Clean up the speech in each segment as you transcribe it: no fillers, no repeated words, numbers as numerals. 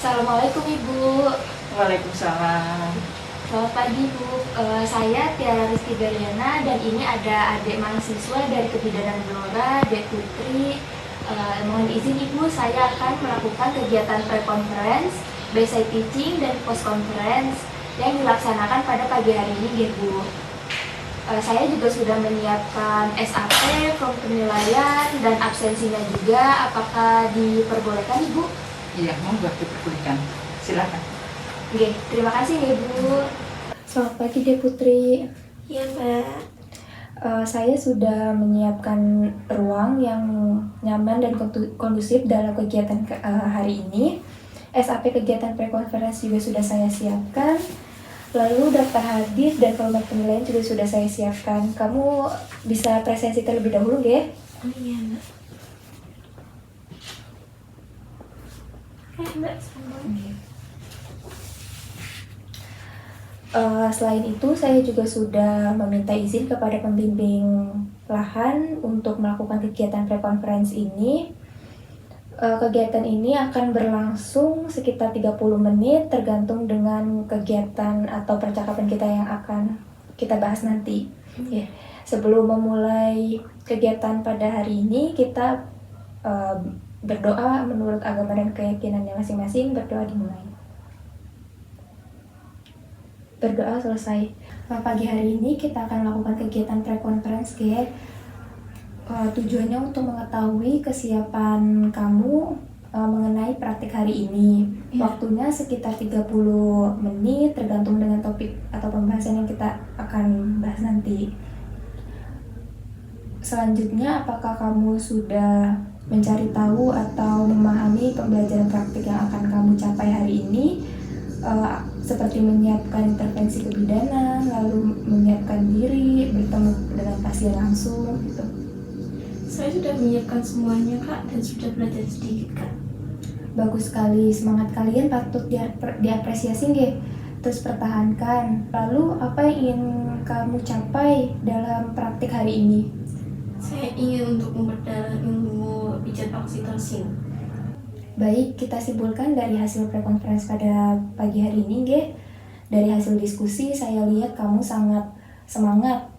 Assalamualaikum Ibu. Waalaikumsalam. Selamat pagi Bu. Saya Tiara Rizky Beriana dan ini ada adik mahasiswa dari Kebidanan Gelora, Dek Putri. Mohon izin Ibu, saya akan melakukan kegiatan pre-conference, basic teaching, dan post-conference yang dilaksanakan pada pagi hari ini Bu. Saya juga sudah menyiapkan SAP, form penilaian, dan absensinya juga. Apakah diperbolehkan Ibu? Iya, monggo diperbolehkan. Silakan. Oke, terima kasih ya Bu. Selamat pagi Dek Putri. Iya Mbak. Saya sudah menyiapkan ruang yang nyaman dan kondusif dalam kegiatan hari ini. SAP kegiatan pre-conference juga sudah saya siapkan. Lalu daftar hadir dan format penilaian juga sudah saya siapkan. Kamu bisa presensi terlebih dahulu ya? Oh iya Mbak. Mbak, Selain itu, saya juga sudah meminta izin kepada pembimbing lahan untuk melakukan kegiatan pre-conference ini. Kegiatan ini akan berlangsung sekitar 30 menit tergantung dengan kegiatan atau percakapan kita yang akan kita bahas nanti. Ya. Sebelum memulai kegiatan pada hari ini, kita berdoa menurut agama dan keyakinannya masing-masing. Berdoa dimulai. Berdoa selesai. Pagi hari ini kita akan melakukan kegiatan pre-conference tujuannya untuk mengetahui kesiapan kamu mengenai praktik hari ini. Waktunya sekitar 30 menit tergantung dengan topik atau pembahasan yang kita akan bahas nanti. Selanjutnya, apakah kamu sudah mencari tahu atau memahami pembelajaran praktik yang akan kamu capai hari ini? Seperti menyiapkan intervensi kebidanan, lalu menyiapkan diri, bertemu dengan pasien langsung gitu. saya sudah menyiapkan semuanya Kak dan sudah belajar sedikit Kak. Bagus sekali, semangat kalian patut diapresiasi nggih. Terus pertahankan. Lalu apa yang ingin kamu capai dalam praktik hari ini? Saya ingin untuk memperdalam ilmu pijat oksitosin. Baik, kita simpulkan dari hasil pre-conference pada pagi hari ini nggih. Dari hasil diskusi saya lihat kamu sangat semangat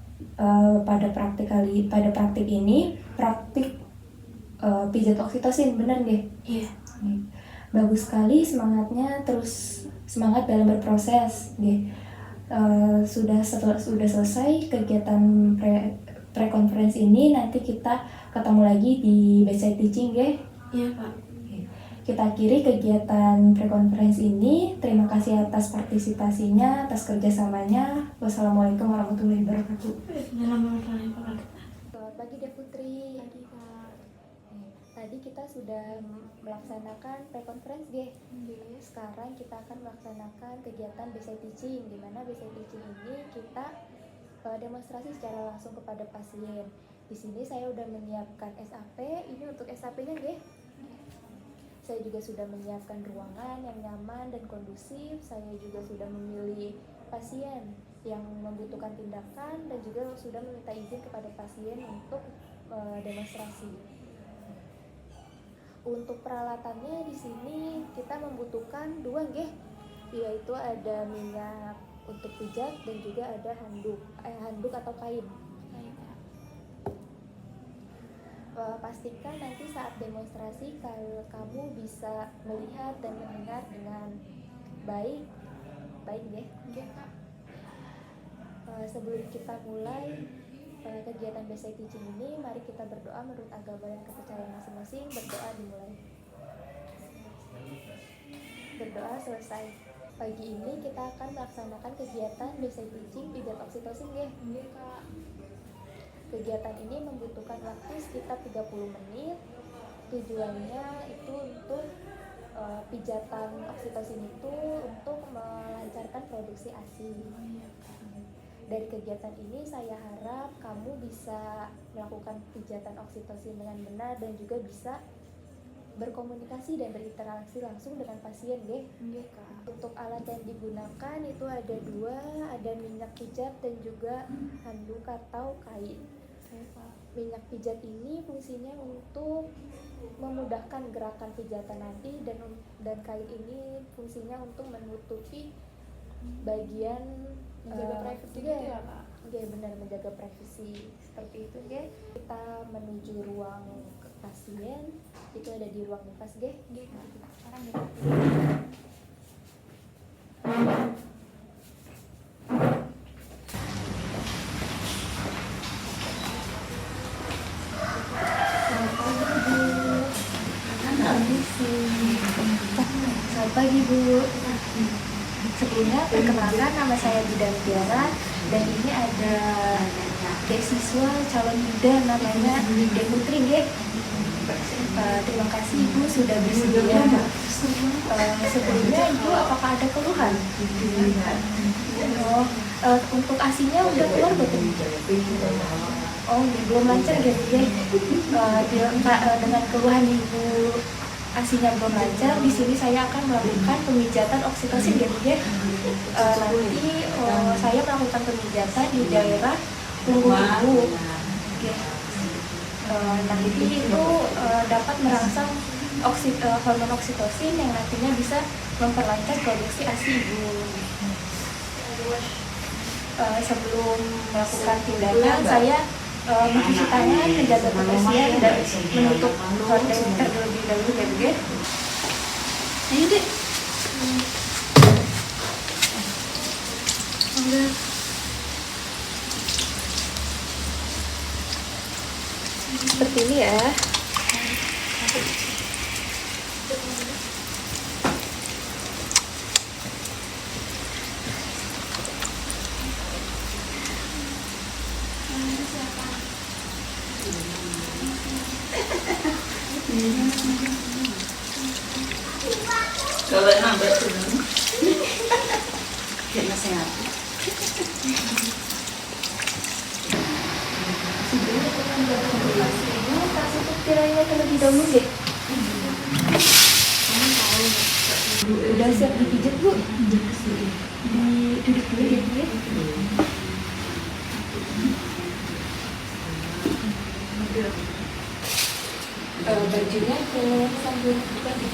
pada praktik ini, praktik pijat oksitosin, benar nggih? Iya. Bagus sekali semangatnya, terus semangat dalam berproses nggih. Sudah selesai kegiatan pre-conference ini, nanti kita ketemu lagi di basic teaching nggih. Iya Pak. Kita akhiri kegiatan pre-conference ini. Terima kasih atas partisipasinya, atas kerjasamanya. Wassalamualaikum warahmatullahi wabarakatuh. Selamat pagi Dek Putri. Pagi Kak. Tadi kita sudah melaksanakan pre-conference Sekarang kita akan melaksanakan kegiatan basic teaching, di mana basic teaching ini kita demonstrasi secara langsung kepada pasien. Di sini saya sudah menyiapkan SAP. Ini untuk SAP-nya nggih. Saya juga sudah menyiapkan ruangan yang nyaman dan kondusif. Saya juga sudah memilih pasien yang membutuhkan tindakan dan juga sudah meminta izin kepada pasien untuk demonstrasi. Untuk peralatannya di sini kita membutuhkan 2 nggih, yaitu ada minyak untuk pijat dan juga ada handuk atau kain. Pastikan nanti saat demonstrasi kalau kamu bisa melihat dan mendengar dengan baik ya. Sebelum kita mulai kegiatan basic teaching ini, mari kita berdoa menurut agama dan kepercayaan masing-masing. Berdoa dimulai. Berdoa selesai. Pagi ini kita akan melaksanakan kegiatan basic teaching pijat oksitosin nggih. Kegiatan ini membutuhkan waktu sekitar 30 menit. Tujuannya itu untuk pijatan oksitosin itu untuk melancarkan produksi ASI. Dari kegiatan ini saya harap kamu bisa melakukan pijatan oksitosin dengan benar dan juga bisa berkomunikasi dan berinteraksi langsung dengan pasien nggih. Untuk alat yang digunakan itu ada 2, ada minyak pijat dan juga handuk atau kain. Minyak pijat ini fungsinya untuk memudahkan gerakan pijatan nanti, dan kain ini fungsinya untuk menutupi bagian Menjaga privasi juga gitu ya, Kak? Oke, benar, menjaga privasi seperti itu, Ge. Kita menuju ruang pasien, itu ada di ruang nifas, Ge. Sekarang ya. Selamat pagi, Bu. Sebelumnya perkenalkan, nama saya Bidan Tiara, dan ini ada beasiswa calon bidan namanya Deputri, Ge. Terima kasih Ibu sudah bersedia. Sebelumnya Ibu apakah ada keluhan? Untuk asinya udah keluar betul? Oh, belum lancar gitu ya. Dengan keluhan Ibu asinya belum lancar, di sini saya akan melakukan pemijatan oksitosin gitu ya. Nanti saya melakukan pemijatan di daerah punggung Ibu. Oke. Nanti itu dapat merangsang hormon oksitosin yang nantinya bisa memperlancar produksi ASI Ibu. Sebelum melakukan tindakan, saya mencuci tangan, menjaga kebersihan, dan menutup hordeng terlebih dahulu ya, Bu. Ayo deh. Enggak. Seperti ini ya. Kalau nambah dulu. Kena sehat. Kasih tirainya terlebih dahulu deh. Udah siap dipijat, Bu? Duduk dulu ya, Bu ya. Bajunya ke sambil buka di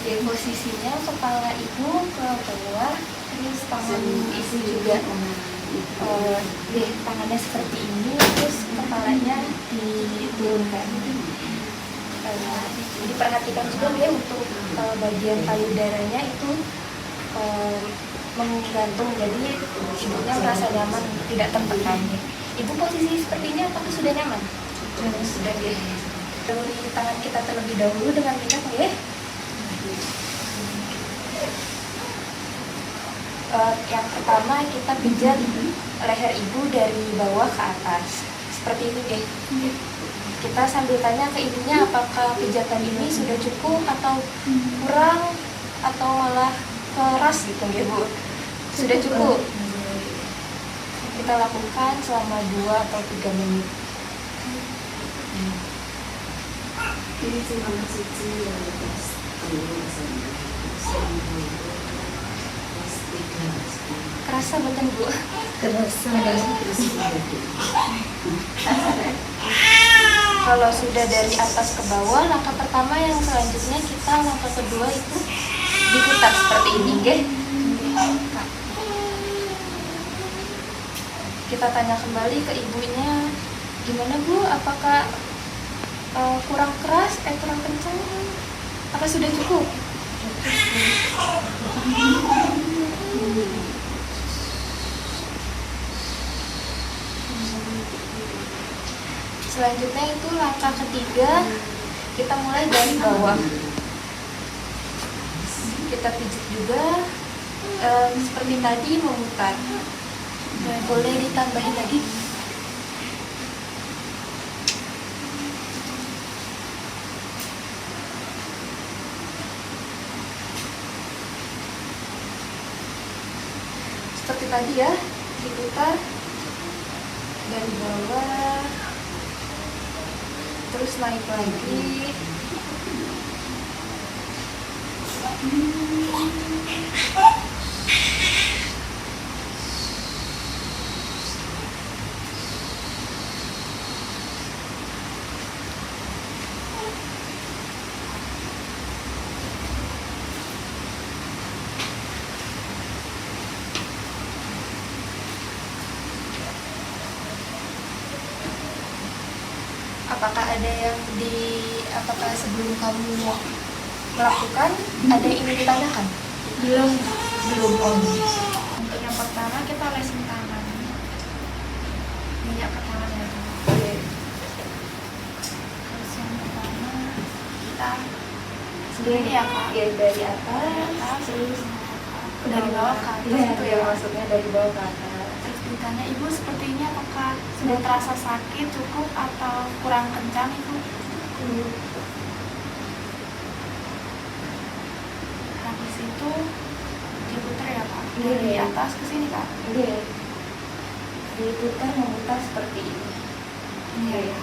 Di posisinya kepala ibu ke bawah, terus tangan ibu juga tangannya seperti ini, terus kepalanya diturunkan. Jadi perhatikan juga ya untuk bagian payudaranya itu menggantung, jadi ibunya merasa nyaman, tidak tertekan. Ibu posisi seperti ini apakah sudah nyaman? Sudah ya. Dari tangan kita terlebih dahulu dengan minyak ya. Yang pertama kita pijat leher ibu dari bawah ke atas seperti ini deh. Kita sambil tanya ke ibunya apakah pijatan ini sudah cukup atau kurang atau malah keras gitu ya, Bu. Sudah cukup. Kita lakukan selama 2 atau 3 menit. Ini cuma suci yang Kerasa betul, Bu? kerasa. Kalau sudah dari atas ke bawah, langkah pertama yang selanjutnya langkah kedua itu diputar seperti ini, nggih. Kita tanya kembali ke ibunya, gimana Bu? Apakah kurang keras? Kurang kencang? Apa sudah cukup? Selanjutnya itu langkah ketiga, kita mulai dari bawah. Kita pijit juga seperti tadi, memutar. Boleh ditambahin lagi. Seperti tadi ya, diputar dari bawah, terus naik lagi. Apakah sebelum kamu melakukan ada yang ingin ditanyakan? Belum. Belum. Untuk yang pertama kita olesin tangan, minyak ke tangan ya. Terus yang pertama kita segini ya Kak? Ya dari atas, Terus dari bawah ke atas ya, itu ya. maksudnya dari bawah ke atas. Terus ditanya, Ibu seperti ini apakah sudah terasa sakit cukup atau kurang kencang Ibu? Habis itu diputar ya Kak? Dari atas ke sini Kak? Iya. Diputar memutar seperti ini. Iya ya.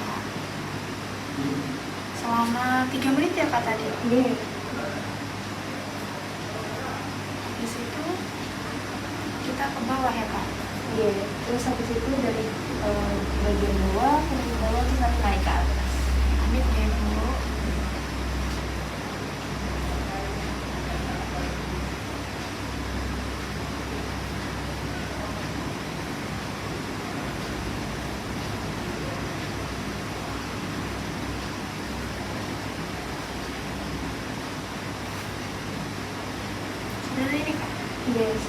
Selama 3 menit ya Kak tadi? Iya. Habis itu kita ke bawah ya Kak? Iya. Terus habis itu dari bagian bawah terus nanti naik ke atas. Amit ya Ibu. Sudah ini Kak? Yes.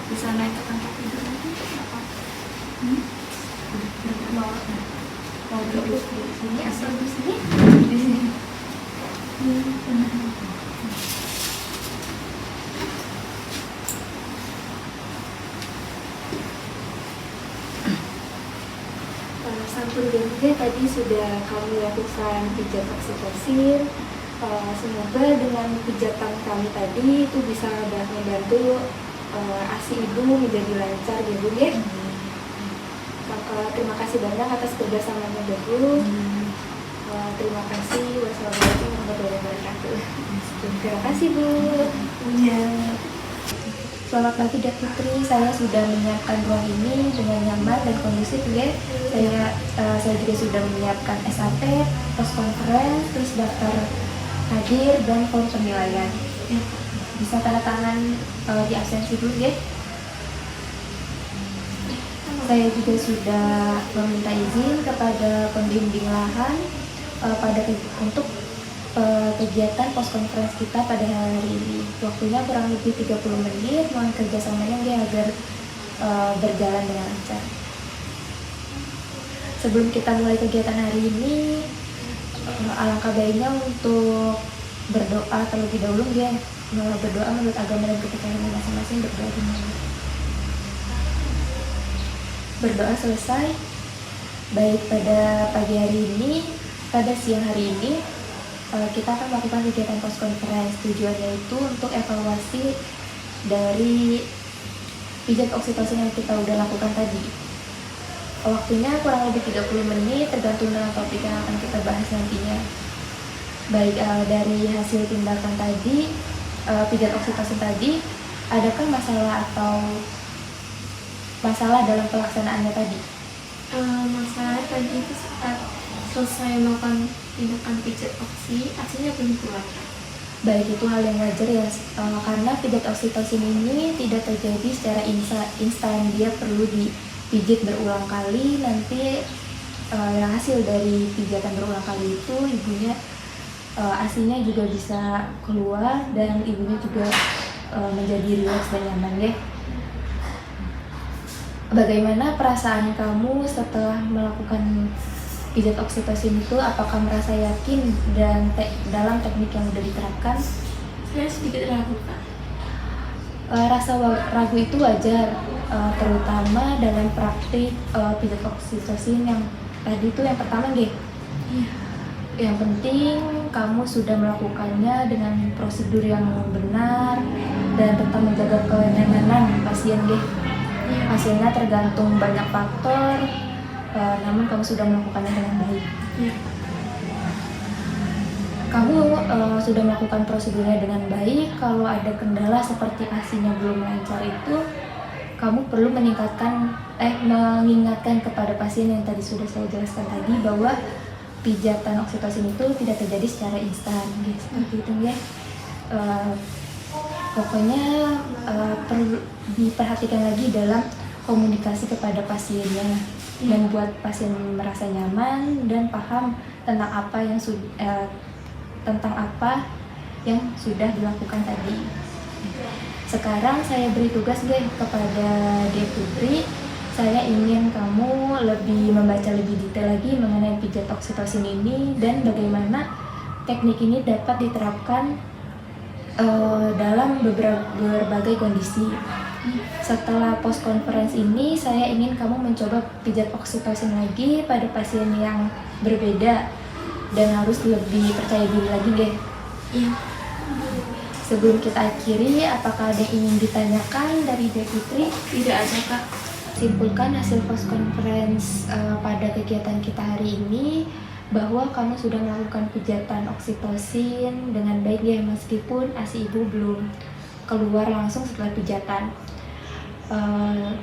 Bisa naik ke tempat tidur lagi apa? Mau duduk di sini asal di sini? Di sini. Sampul Genje tadi sudah kami lakukan pijat oksitosin. Semoga dengan pijatan kami tadi itu bisa membantu ASI ibu menjadi lancar ya Bu ya. Maka terima kasih banyak atas kerjasamanya Bu. Terima kasih. Wassalamualaikum warahmatullahi wabarakatuh. Terima kasih Bu. Iya. Selamat pagi Dek Putri, saya sudah menyiapkan ruang ini dengan nyaman dan kondusif ya. Saya juga sudah menyiapkan SAP, pos conference, terus daftar hadir dan form penilaian. Bisa tanda tangan di absensi dulu ya. Saya juga sudah meminta izin kepada pembimbing lahan untuk kegiatan post conference kita pada hari ini. Waktunya kurang lebih 30 menit, mohon kerjasamanya ya agar berjalan dengan lancar. Sebelum kita mulai kegiatan hari ini, alangkah baiknya untuk berdoa terlebih dahulu ya. Berdoa menurut agama dan kepercayaan masing-masing, berdoa gimana. Berdoa selesai, baik pada pagi hari ini, pada siang hari ini kita akan melakukan kegiatan post conference. Tujuannya itu untuk evaluasi dari pijat oksitosin yang kita udah lakukan tadi. Waktunya kurang lebih 30 menit tergantung dengan topik yang akan kita bahas nantinya. Baik dari hasil tindakan tadi, pijat oksitosin tadi, adakah masalah dalam pelaksanaannya tadi? Masalah tadi itu saat selesai melakukan tindakan pijat oksi, hasilnya belum keluar. Baik, itu hal yang wajar ya, karena pijat oksitosin ini tidak terjadi secara instan. Dia perlu dipijit berulang kali. Nanti hasil dari pijatan berulang kali itu ibunya asinya juga bisa keluar dan ibunya juga menjadi rileks dan nyaman ya. Bagaimana perasaan kamu setelah melakukan pijat oksitosin itu? Apakah merasa yakin dan dalam teknik yang sudah diterapkan? Saya sedikit ragu, Kak. Rasa ragu itu wajar, terutama dalam praktik pijat oksitosin yang tadi itu yang pertama deh. Iya. Yang penting kamu sudah melakukannya dengan prosedur yang benar dan tetap menjaga kenyamanan pasien deh. Hasilnya tergantung banyak faktor, namun kamu sudah melakukannya dengan baik. Iya. Kamu sudah melakukan prosedurnya dengan baik. Kalau ada kendala seperti asinya belum lancar itu, kamu perlu mengingatkan kepada pasien yang tadi sudah saya jelaskan tadi bahwa pijatan oksitosin itu tidak terjadi secara instan, gitu. Seperti itu ya. Pokoknya perlu diperhatikan lagi dalam komunikasi kepada pasiennya, membuat pasien merasa nyaman dan paham tentang apa yang sudah dilakukan tadi. Sekarang saya beri tugas kepada Dek Putri. Saya ingin kamu membaca lebih detail lagi mengenai pijat oksitosin ini dan bagaimana teknik ini dapat diterapkan dalam berbagai kondisi. Setelah post conference ini, saya ingin kamu mencoba pijat oksitosin lagi pada pasien yang berbeda dan harus lebih percaya diri lagi deh. Iya. Sebelum kita akhiri, apakah ada yang ingin ditanyakan dari Dek Putri? Tidak ada, Kak. Simpulkan hasil post conference pada kegiatan kita hari ini bahwa kamu sudah melakukan pijatan oksitosin dengan baik ya, meskipun ASI ibu belum keluar langsung setelah pijatan.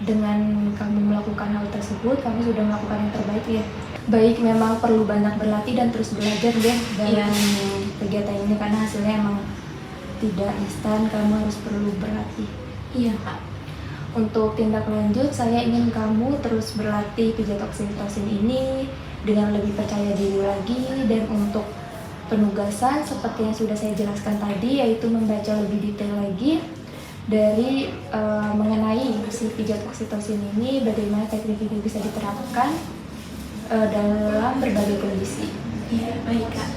Dengan kamu melakukan hal tersebut, kamu sudah melakukan yang terbaik ya. Baik, memang perlu banyak berlatih dan terus belajar deh dalam kegiatan ini karena hasilnya emang tidak instan, kamu harus perlu berlatih. Iya, Kak. Untuk tindak lanjut, saya ingin kamu terus berlatih pijat oksitosin ini dengan lebih percaya diri lagi, dan untuk penugasan seperti yang sudah saya jelaskan tadi, yaitu membaca lebih detail lagi dari mengenai si pijat oksitosin ini, bagaimana teknik ini bisa diterapkan dalam berbagai kondisi. Iya, baik, Kak.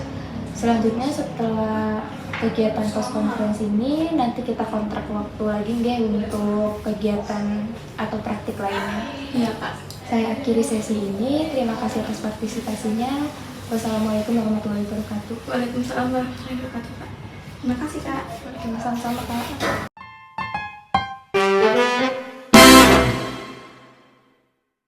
Selanjutnya setelah kegiatan post conference ini, nanti kita kontrak waktu lagi untuk kegiatan atau praktik lainnya. Iya, Kak. Saya akhiri sesi ini. Terima kasih atas partisipasinya. Wassalamualaikum warahmatullahi wabarakatuh. Waalaikumsalam warahmatullahi wabarakatuh, Kak. Terima kasih, Kak. Sama-sama, Kak.